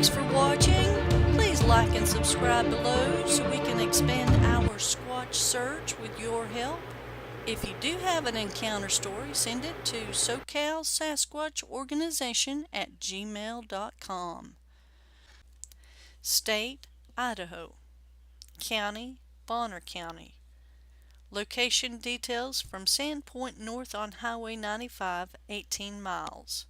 Thanks for watching. Please like and subscribe below so we can expand our Squatch search with your help. If you do have an encounter story, send it to SoCalSasquatchOrganization@gmail.com. State, Idaho. County, Bonner County. Location details from Sandpoint north on Highway 95, 18 miles.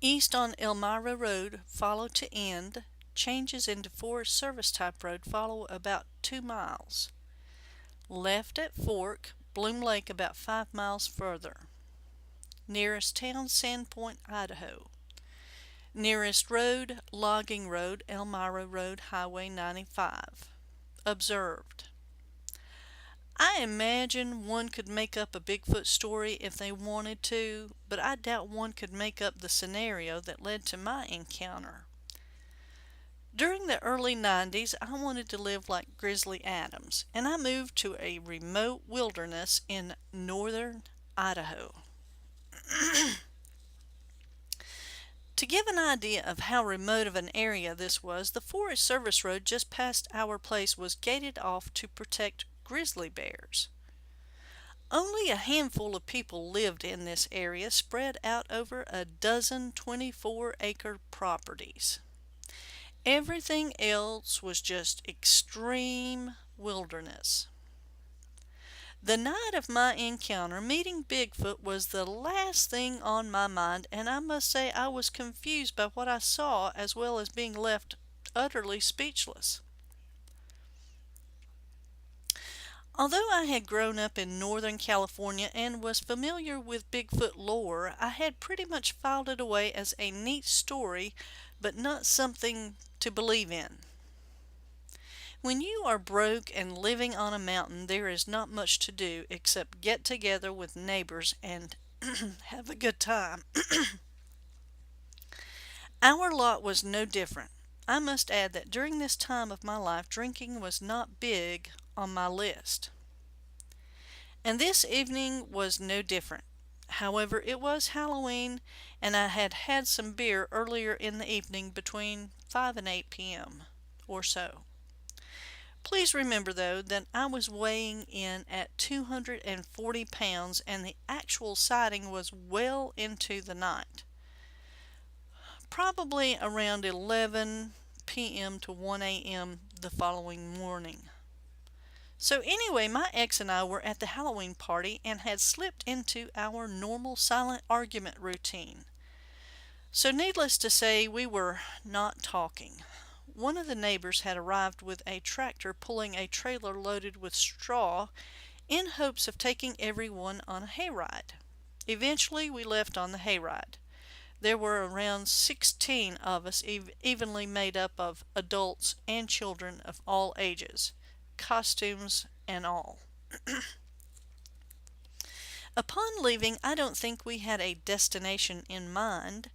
East on Elmira Road, follow to end. Changes into Forest Service type road, follow about 2 miles. Left at Fork, Bloom Lake about 5 miles further. Nearest town, Sandpoint, Idaho. Nearest road, Logging Road, Elmira Road, Highway 95. Observed. I imagine one could make up a Bigfoot story if they wanted to, but I doubt one could make up the scenario that led to my encounter. During the early 90s, I wanted to live like Grizzly Adams, and I moved to a remote wilderness in northern Idaho. To give an idea of how remote of an area this was, the Forest Service road just past our place was gated off to protect grizzly bears. Only a handful of people lived in this area, spread out over a dozen 24-acre properties. Everything else was just extreme wilderness. The night of my encounter, meeting Bigfoot was the last thing on my mind, and I must say I was confused by what I saw as well as being left utterly speechless. Although I had grown up in Northern California and was familiar with Bigfoot lore, I had pretty much filed it away as a neat story, but not something to believe in. When you are broke and living on a mountain, there is not much to do except get together with neighbors and have a good time. Our lot was no different. I must add that during this time of my life, drinking was not big on my list. And this evening was no different. However, it was Halloween, and I had had some beer earlier in the evening between 5 and 8 p.m. or so. Please remember, though, that I was weighing in at 240 pounds, and the actual sighting was well into the night. Probably around 11 p.m. to 1 a.m. the following morning. So anyway, my ex and I were at the Halloween party and had slipped into our normal silent argument routine. So needless to say, we were not talking. One of the neighbors had arrived with a tractor pulling a trailer loaded with straw in hopes of taking everyone on a hayride. Eventually, we left on the hayride. There were around 16 of us, evenly made up of adults and children of all ages, costumes and all. Upon leaving, I don't think we had a destination in mind,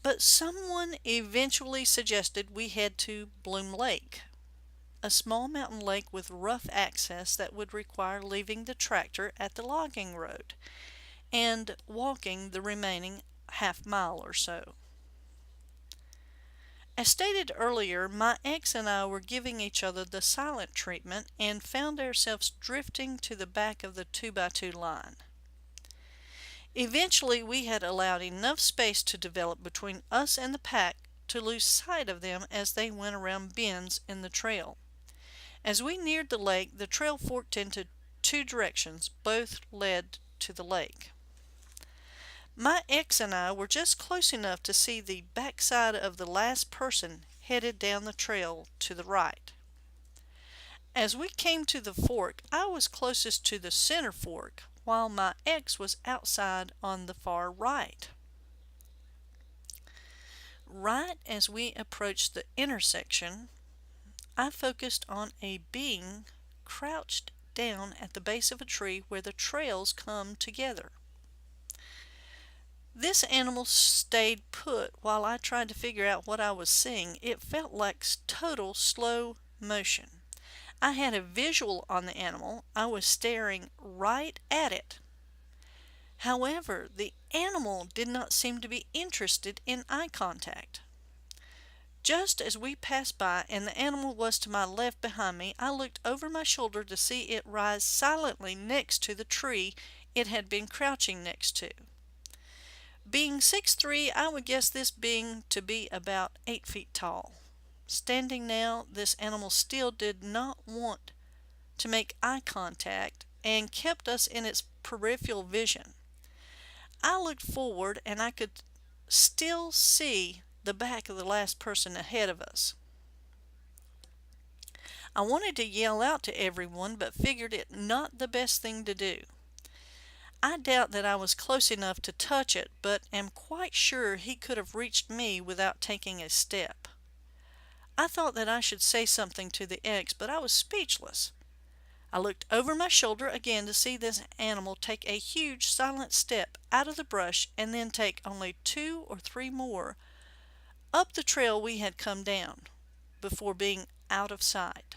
but someone eventually suggested we head to Bloom Lake, a small mountain lake with rough access that would require leaving the tractor at the logging road and walking the remaining half mile or so. As stated earlier, my ex and I were giving each other the silent treatment and found ourselves drifting to the back of the 2x2 line. Eventually, we had allowed enough space to develop between us and the pack to lose sight of them as they went around bends in the trail. As we neared the lake, the trail forked into two directions, both led to the lake. My ex and I were just close enough to see the backside of the last person headed down the trail to the right. As we came to the fork, I was closest to the center fork, while my ex was outside on the far right. Right as we approached the intersection, I focused on a being crouched down at the base of a tree where the trails come together. This animal stayed put while I tried to figure out what I was seeing. It felt like total slow motion. I had a visual on the animal. I was staring right at it. However, the animal did not seem to be interested in eye contact. Just as we passed by and the animal was to my left behind me, I looked over my shoulder to see it rise silently next to the tree it had been crouching next to. Being 6'3", I would guess this being to be about 8 feet tall. Standing now, this animal still did not want to make eye contact and kept us in its peripheral vision. I looked forward and I could still see the back of the last person ahead of us. I wanted to yell out to everyone, but figured it not the best thing to do. I doubt that I was close enough to touch it, but am quite sure he could have reached me without taking a step. I thought that I should say something to the X, but I was speechless. I looked over my shoulder again to see this animal take a huge silent step out of the brush and then take only 2 or 3 more up the trail we had come down before being out of sight.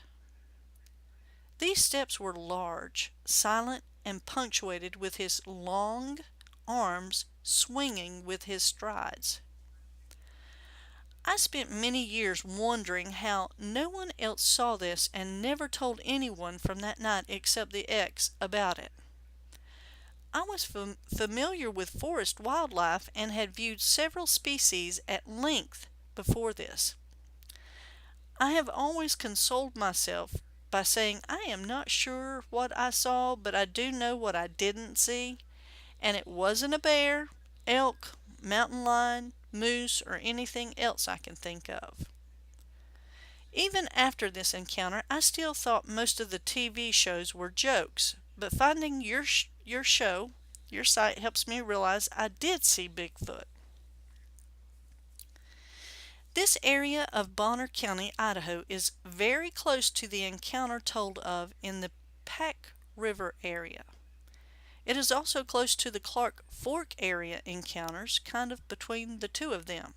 These steps were large, silent, and punctuated with his long arms swinging with his strides. I spent many years wondering how no one else saw this and never told anyone from that night except the X about it. I was familiar with forest wildlife and had viewed several species at length before this. I have always consoled myself by saying I am not sure what I saw, but I do know what I didn't see, and it wasn't a bear, elk, mountain lion, moose, or anything else I can think of. Even after this encounter, I still thought most of the TV shows were jokes, but finding your site helps me realize I did see Bigfoot. This area of Bonner County, Idaho is very close to the encounter told of in the Pack River area. It is also close to the Clark Fork area encounters, kind of between the two of them.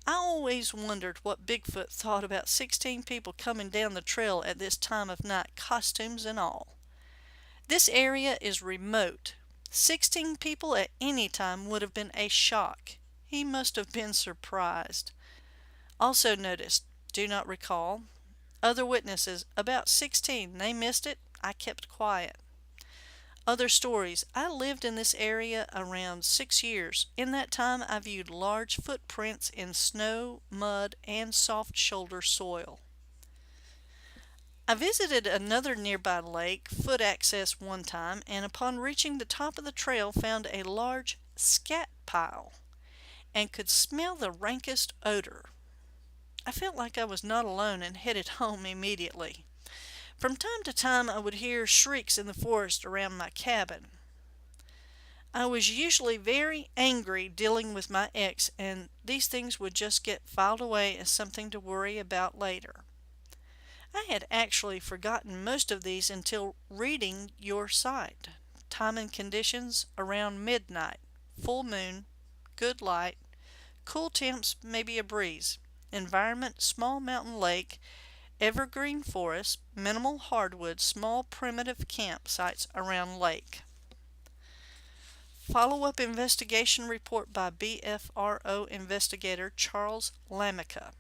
I always wondered what Bigfoot thought about 16 people coming down the trail at this time of night, costumes and all. This area is remote. 16 people at any time would have been a shock. He must have been surprised. Also noticed, do not recall. Other witnesses, about 16. They missed it. I kept quiet. Other stories. I lived in this area around 6 years. In that time, I viewed large footprints in snow, mud, and soft shoulder soil. I visited another nearby lake, foot access one time, and upon reaching the top of the trail found a large scat pile and could smell the rankest odor. I felt like I was not alone and headed home immediately. From time to time I would hear shrieks in the forest around my cabin. I was usually very angry dealing with my ex, and these things would just get filed away as something to worry about later. I had actually forgotten most of these until reading your site. Time and conditions around midnight, full moon, good light, cool temps, maybe a breeze. Environment, small mountain lake, evergreen forest, minimal hardwood, small primitive campsites around lake. Follow-up investigation report by BFRO investigator Charles Lamica.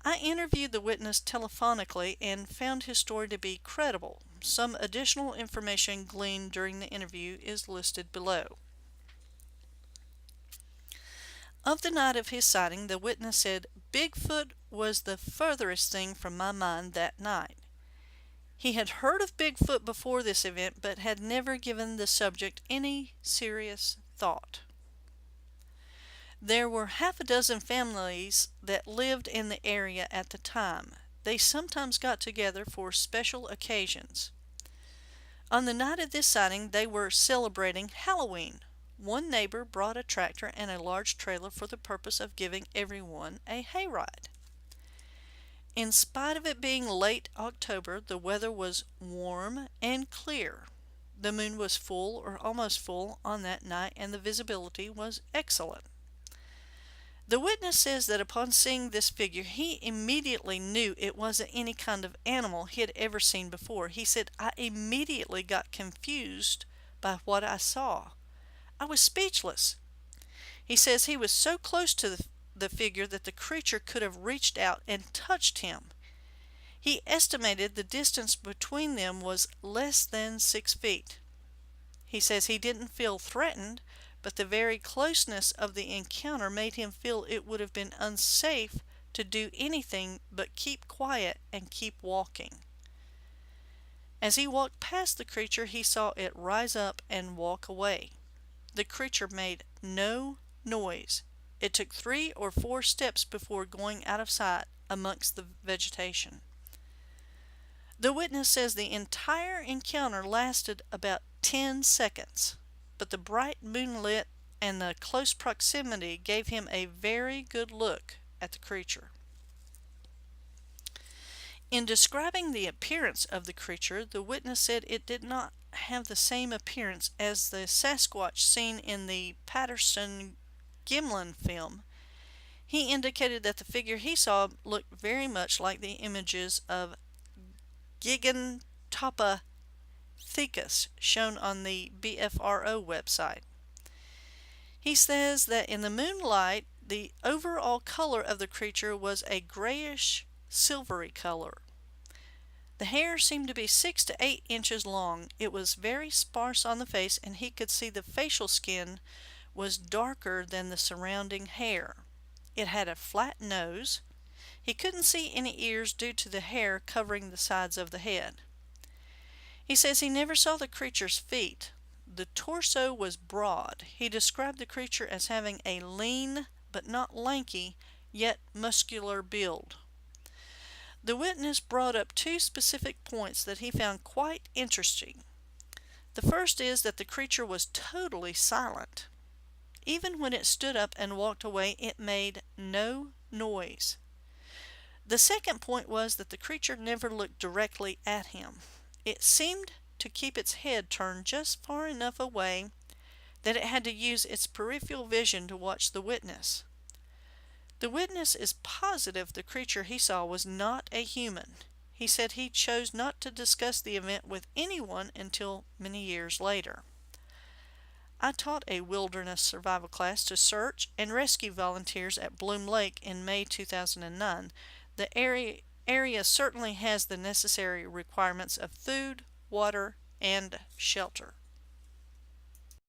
I interviewed the witness telephonically and found his story to be credible. Some additional information gleaned during the interview is listed below. Of the night of his sighting, the witness said, Bigfoot was the furthest thing from my mind that night. He had heard of Bigfoot before this event, but had never given the subject any serious thought. There were half a dozen families that lived in the area at the time. They sometimes got together for special occasions. On the night of this sighting, they were celebrating Halloween. One neighbor brought a tractor and a large trailer for the purpose of giving everyone a hayride. In spite of it being late October, the weather was warm and clear. The moon was full or almost full on that night, and the visibility was excellent. The witness says that upon seeing this figure, he immediately knew it wasn't any kind of animal he had ever seen before. He said, I immediately got confused by what I saw. I was speechless. He says he was so close to the figure that the creature could have reached out and touched him. He estimated the distance between them was less than 6 feet. He says he didn't feel threatened, but the very closeness of the encounter made him feel it would have been unsafe to do anything but keep quiet and keep walking. As he walked past the creature, he saw it rise up and walk away. The creature made no noise. It took 3 or 4 steps before going out of sight amongst the vegetation. The witness says the entire encounter lasted about 10 seconds, but the bright moonlit and the close proximity gave him a very good look at the creature. In describing the appearance of the creature, the witness said it did not have the same appearance as the Sasquatch seen in the Patterson-Gimlin film. He indicated that the figure he saw looked very much like the images of Gigantopithecus shown on the BFRO website. He says that in the moonlight, the overall color of the creature was a grayish silvery color. The hair seemed to be 6 to 8 inches long. It was very sparse on the face, and he could see the facial skin was darker than the surrounding hair. It had a flat nose. He couldn't see any ears due to the hair covering the sides of the head. He says he never saw the creature's feet. The torso was broad. He described the creature as having a lean but not lanky, yet muscular build. The witness brought up 2 specific points that he found quite interesting. The first is that the creature was totally silent. Even when it stood up and walked away, it made no noise. The second point was that the creature never looked directly at him. It seemed to keep its head turned just far enough away that it had to use its peripheral vision to watch the witness. The witness is positive the creature he saw was not a human. He said he chose not to discuss the event with anyone until many years later. I taught a wilderness survival class to search and rescue volunteers at Bloom Lake in May 2009. The area certainly has the necessary requirements of food, water, and shelter.